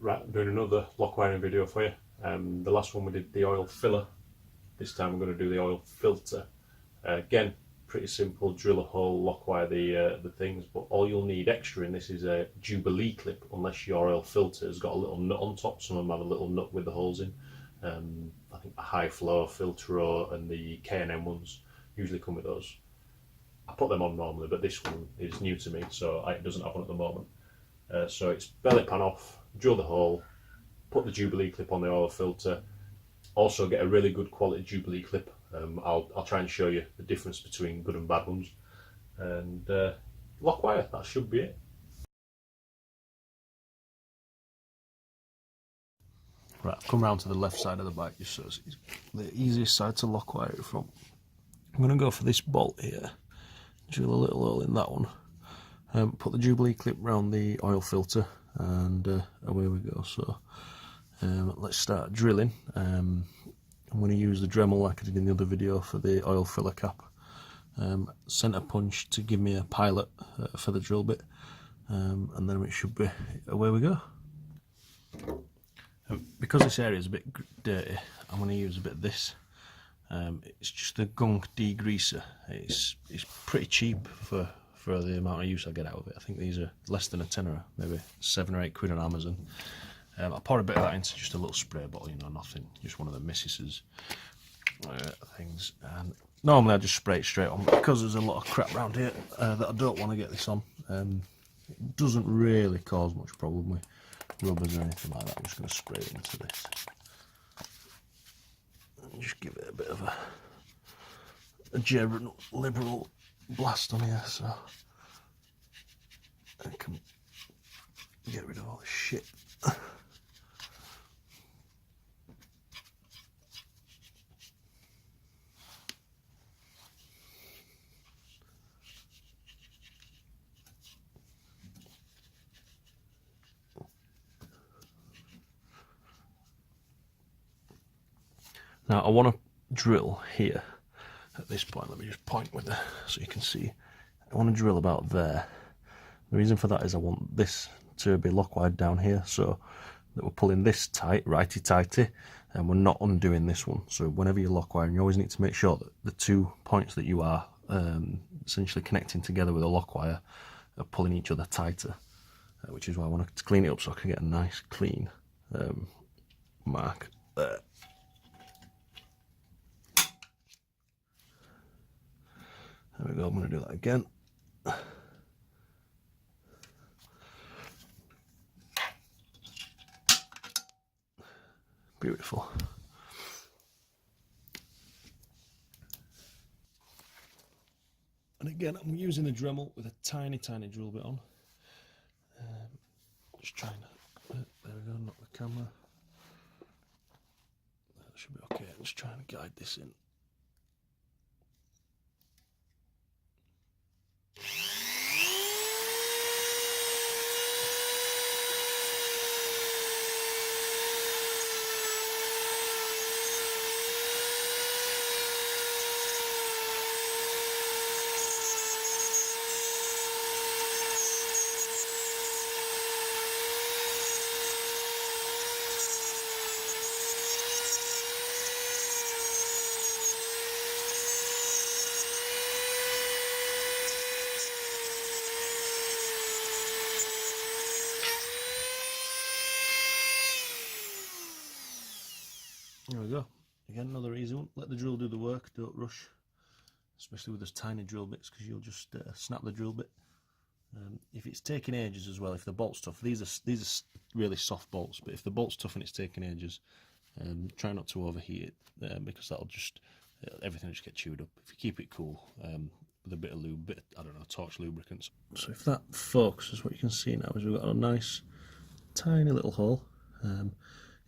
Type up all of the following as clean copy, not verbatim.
Right, I'm doing another lock wiring video for you. The last one we did the oil filler. This time we're going to do the oil filter. Again, pretty simple, drill a hole, lock wire the things, but all you'll need extra in this is a Jubilee clip, unless your oil filter has got a little nut on top. Some of them have a little nut with the holes in. I think the high flow filter and the K&M ones usually come with those. I put them on normally, but this one is new to me, so it doesn't have one at the moment. So it's belly pan off, drill the hole, put the Jubilee clip on the oil filter. Also get a really good quality Jubilee clip. I'll try and show you the difference between good and bad ones. And lock wire, that should be it. Right, I've come round to the left side of the bike just so it's the easiest side to lock wire it from. I'm going to go for this bolt here, drill a little hole in that one, put the Jubilee clip round the oil filter, and away we go. So let's start drilling. I'm going to use the Dremel like I did in the other video for the oil filler cap. Centre punch to give me a pilot for the drill bit, and then it should be away we go. Because this area is a bit dirty, I'm going to use a bit of this. It's just a gunk degreaser. It's pretty cheap for the amount of use I get out of it. I think these are less than a tenner, maybe 7 or 8 quid on Amazon. I pour a bit of that into just a little spray bottle, you know, nothing, just one of the missus's things. And normally I just spray it straight on, but because there's a lot of crap around here that I don't want to get this on, it doesn't really cause much problem with rubbers or anything like that. I'm just going to spray it into this and just give it a bit of a general liberal blast on here, so I can get rid of all this shit. Now I want to drill here at this point. Let me just point with it so you can see. I want to drill about there. The reason for that is I want this to be lock wired down here, so that we're pulling this tight, righty-tighty, and we're not undoing this one. So whenever you lock wiring, you always need to make sure that the 2 points that you are essentially connecting together with a lock wire are pulling each other tighter, which is why I want to clean it up so I can get a nice clean mark there. There we go, I'm going to do that again. Beautiful. And again, I'm using the Dremel with a tiny drill bit on. Just trying to, there we go, knock the camera. That should be okay. I'm just trying to guide this in. There we go. Again, another easy one. Let the drill do the work, don't rush, especially with those tiny drill bits, because you'll just snap the drill bit. If it's taking ages as well, if the bolt's tough, these are really soft bolts, but if the bolt's tough and it's taking ages, try not to overheat it, because that'll just, everything will just get chewed up. If you keep it cool, with a bit of lube, I don't know, torch lubricants. So if that focuses, what you can see now is we've got a nice tiny little hole.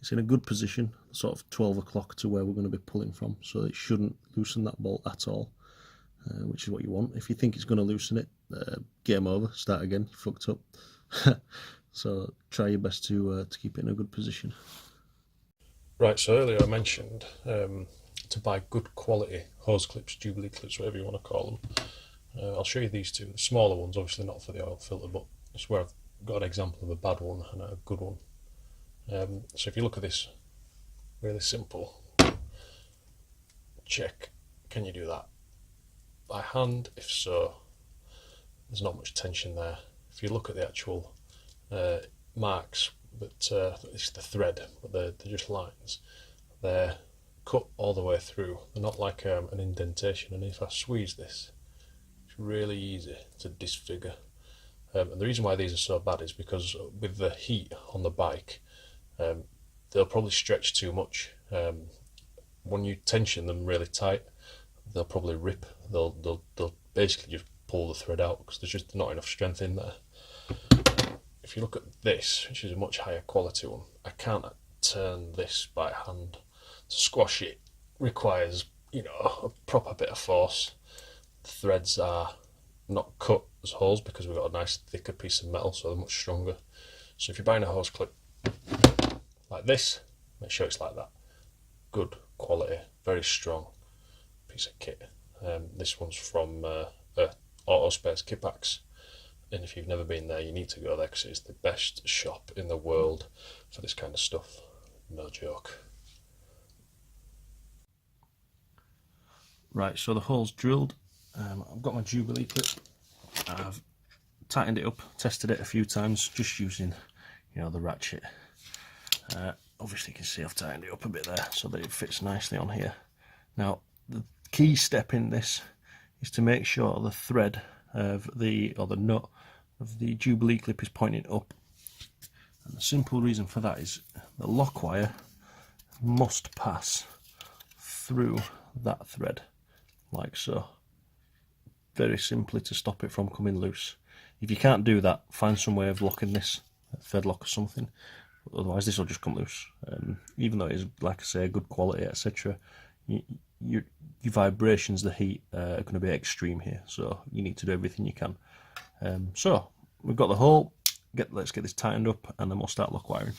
It's in a good position, sort of 12 o'clock to where we're going to be pulling from, so it shouldn't loosen that bolt at all, which is what you want. If you think it's going to loosen it, game over, start again, you fucked up. So try your best to keep it in a good position. Right, so earlier I mentioned to buy good quality hose clips, Jubilee clips, whatever you want to call them. I'll show you these two. The smaller ones, obviously not for the oil filter, but it's where I've got an example of a bad one and a good one. So if you look at this, really simple, check, can you do that by hand? If so, there's not much tension there. If you look at the actual marks, but it's the thread, but they're just lines. They're cut all the way through. They're not like an indentation. And if I squeeze this, it's really easy to disfigure. And the reason why these are so bad is because with the heat on the bike, they'll probably stretch too much. When you tension them really tight, they'll probably rip. They'll basically just pull the thread out because there's just not enough strength in there. If you look at this, which is a much higher quality one, I can't turn this by hand. To squash it requires, you know, a proper bit of force. The threads are not cut as holes because we've got a nice thicker piece of metal, so they're much stronger. So if you're buying a hose clip like this, make sure it's like that. Good quality, very strong piece of kit. This one's from Autospace Kipax, and if you've never been there, you need to go there because it's the best shop in the world for this kind of stuff. No joke. Right, so the hole's drilled. I've got my Jubilee Clip. I've tightened it up, tested it a few times, just using, you know, the ratchet. Obviously you can see I've tightened it up a bit there so that it fits nicely on here. Now, the key step in this is to make sure the thread of the nut of the Jubilee Clip is pointing up. And the simple reason for that is the lock wire must pass through that thread, like so. Very simply, to stop it from coming loose. If you can't do that, find some way of locking this, a thread lock or something. Otherwise this will just come loose. Even though it is, like I say, good quality, etc., your vibrations, the heat, are going to be extreme here, so you need to do everything you can. So we've got the hole. Let's get this tightened up, and then we'll start lock wiring.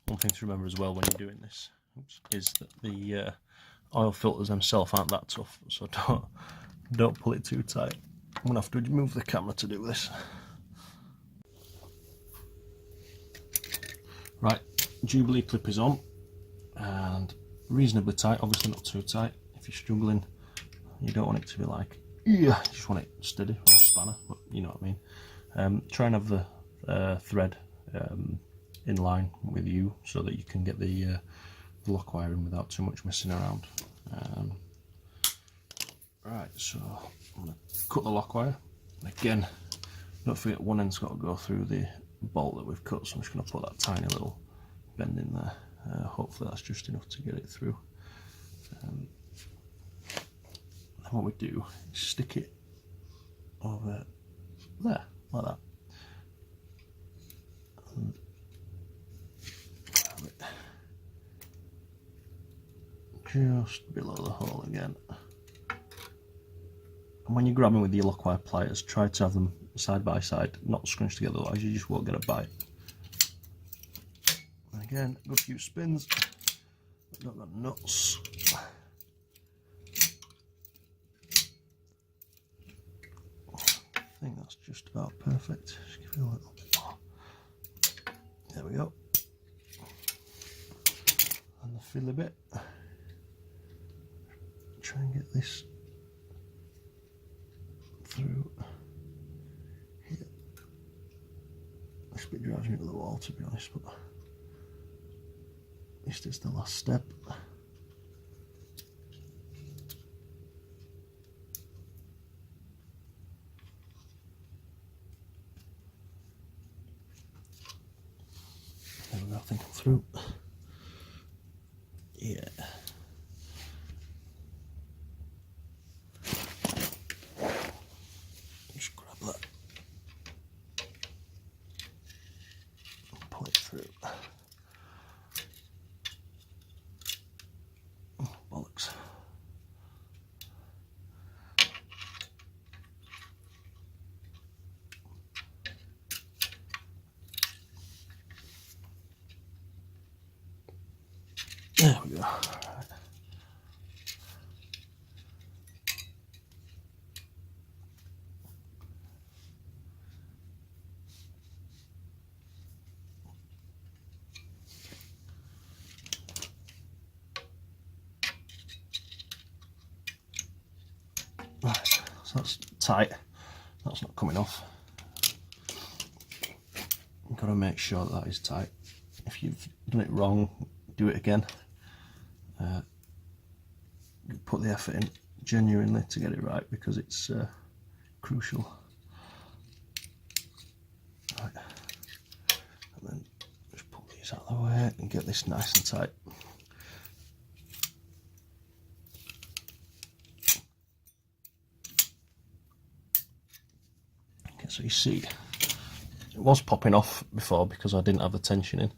One thing to remember as well when you're doing this is that the oil filters themselves aren't that tough, so don't pull it too tight. I'm going to have to move the camera to do this. Right, Jubilee Clip is on, and reasonably tight, obviously not too tight. If you're struggling, you don't want it to be like, yeah, you just want it steady on a spanner, but you know what I mean. Try and have the thread in line with you so that you can get the lock wire in without too much messing around. Right, so I'm going to cut the lock wire. Again, don't forget one end's got to go through the bolt that we've cut, so I'm just going to put that tiny little bend in there. Hopefully that's just enough to get it through. Then what we do is stick it over there, like that. And grab it just below the hole again. And when you're grabbing with your lockwire pliers, try to have them side by side, not scrunched together, otherwise you just won't get a bite. And again, a good few spins. Not got nuts. I think that's just about perfect. Just give it a little bit more. There we go. And the filly bit. Try and get this through here. This bit drives me to the wall, to be honest, but this is the last step. There we go, I think I'm through. Yeah. Just grab that go. Right, so that's tight. That's not coming off. You've got to make sure that is tight. If you've done it wrong, do it again. Put the effort in genuinely to get it right, because it's crucial. Right. And then just pull these out of the way and get this nice and tight. Okay, so you see, it was popping off before because I didn't have the tension in.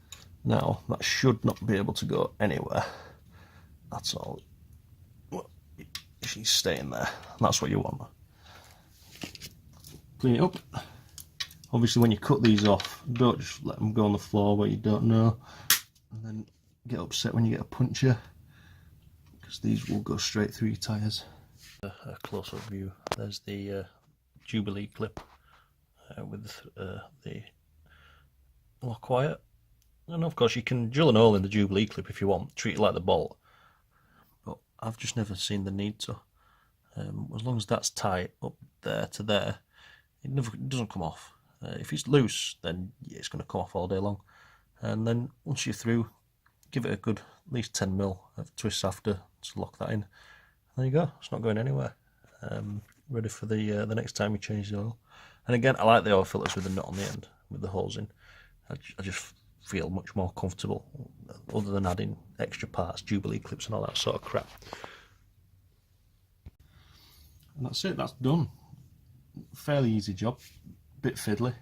Now that should not be able to go anywhere at all. She's staying there. That's what you want. Clean it up. Obviously, when you cut these off, don't just let them go on the floor where you don't know, and then get upset when you get a puncture, because these will go straight through your tyres. A close-up view. There's the Jubilee Clip with the Lockwire. And of course you can drill an hole in the Jubilee Clip if you want, treat it like the bolt, but I've just never seen the need to. As long as that's tight up there to there, it doesn't come off. If it's loose, then yeah, it's going to come off all day long. And then once you're through, give it a good at least 10mm of twists after to lock that in. There you go, it's not going anywhere. Ready for the next time you change the oil. And again, I like the oil filters with the nut on the end, with the holes in. I just feel much more comfortable, other than adding extra parts, Jubilee clips and all that sort of crap. And that's it, that's done. Fairly easy job, bit fiddly.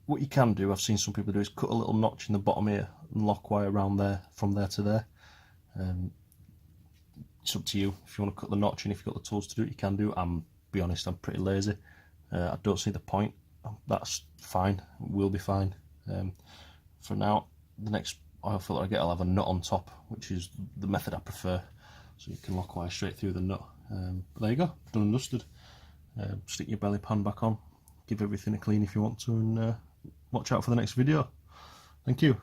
What you can do, I've seen some people do, is cut a little notch in the bottom here and lock wire around there, from there to there. It's up to you. If you want to cut the notch and if you've got the tools to do it, you can do it. Be honest, I'm pretty lazy. I don't see the point. That's fine, it will be fine. For now, the next oil filter I get, I'll have a nut on top, which is the method I prefer, so you can lock wire straight through the nut. But there you go, done and dusted. Stick your belly pan back on, give everything a clean if you want to, and watch out for the next video. Thank you.